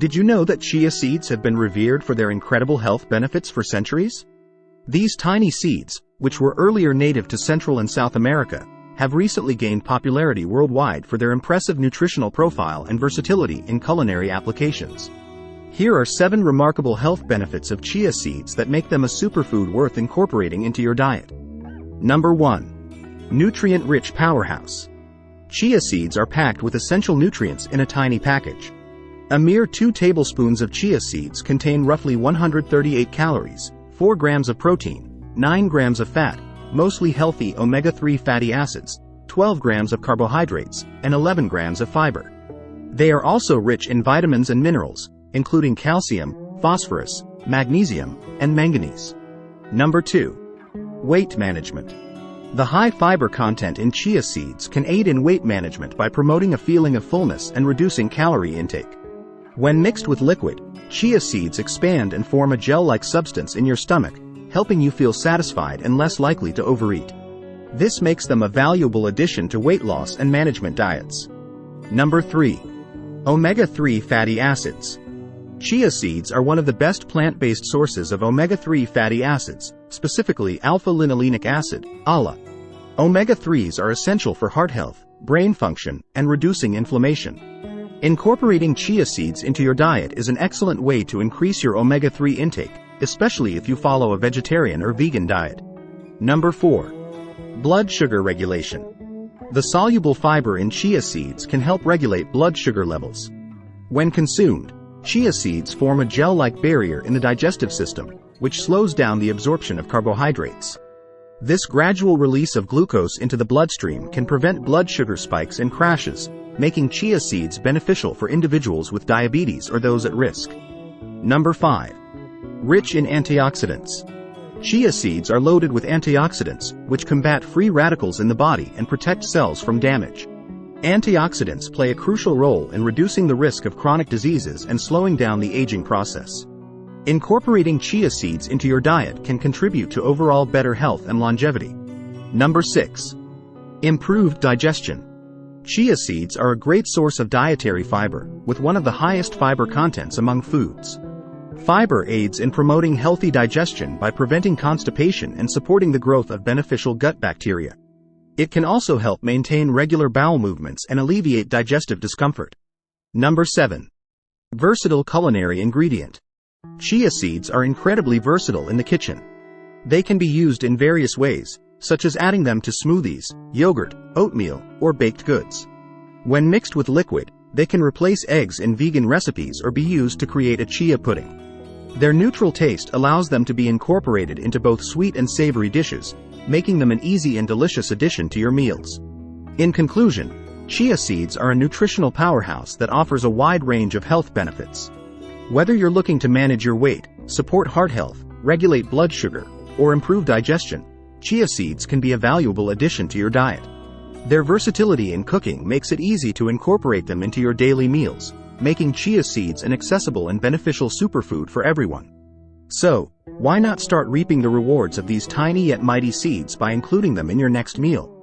Did you know that chia seeds have been revered for their incredible health benefits for centuries? These tiny seeds, which were earlier native to Central and South America, have recently gained popularity worldwide for their impressive nutritional profile and versatility in culinary applications. Here are 7 remarkable health benefits of chia seeds that make them a superfood worth incorporating into your diet. Number 1. Nutrient-rich powerhouse. Chia seeds are packed with essential nutrients in a tiny package. A mere 2 tablespoons of chia seeds contain roughly 138 calories, 4 grams of protein, 9 grams of fat, mostly healthy omega-3 fatty acids, 12 grams of carbohydrates, and 11 grams of fiber. They are also rich in vitamins and minerals, including calcium, phosphorus, magnesium, and manganese. Number 2. Weight management. The high fiber content in chia seeds can aid in weight management by promoting a feeling of fullness and reducing calorie intake. When mixed with liquid, chia seeds expand and form a gel-like substance in your stomach, helping you feel satisfied and less likely to overeat. This makes them a valuable addition to weight loss and management diets. Number 3. Omega-3 fatty acids. Chia seeds are one of the best plant-based sources of omega-3 fatty acids, specifically alpha-linolenic acid, ALA. Omega-3s are essential for heart health, brain function, and reducing inflammation. Incorporating chia seeds into your diet is an excellent way to increase your omega-3 intake, especially if you follow a vegetarian or vegan diet. Number 4. Blood sugar regulation. The soluble fiber in chia seeds can help regulate blood sugar levels. When consumed, chia seeds form a gel-like barrier in the digestive system, which slows down the absorption of carbohydrates. This gradual release of glucose into the bloodstream can prevent blood sugar spikes and crashes, making chia seeds beneficial for individuals with diabetes or those at risk. Number 5. Rich in antioxidants. Chia seeds are loaded with antioxidants, which combat free radicals in the body and protect cells from damage. Antioxidants play a crucial role in reducing the risk of chronic diseases and slowing down the aging process. Incorporating chia seeds into your diet can contribute to overall better health and longevity. Number 6. Improved digestion. Chia seeds are a great source of dietary fiber, with one of the highest fiber contents among foods. Fiber aids in promoting healthy digestion by preventing constipation and supporting the growth of beneficial gut bacteria. It can also help maintain regular bowel movements and alleviate digestive discomfort. Number 7. Versatile culinary ingredient. Chia seeds are incredibly versatile in the kitchen. They can be used in various ways, such as adding them to smoothies, yogurt, oatmeal, or baked goods. When mixed with liquid, they can replace eggs in vegan recipes or be used to create a chia pudding. Their neutral taste allows them to be incorporated into both sweet and savory dishes, making them an easy and delicious addition to your meals. In conclusion, chia seeds are a nutritional powerhouse that offers a wide range of health benefits. Whether you're looking to manage your weight, support heart health, regulate blood sugar, or improve digestion, chia seeds can be a valuable addition to your diet. Their versatility in cooking makes it easy to incorporate them into your daily meals, making chia seeds an accessible and beneficial superfood for everyone. So, why not start reaping the rewards of these tiny yet mighty seeds by including them in your next meal?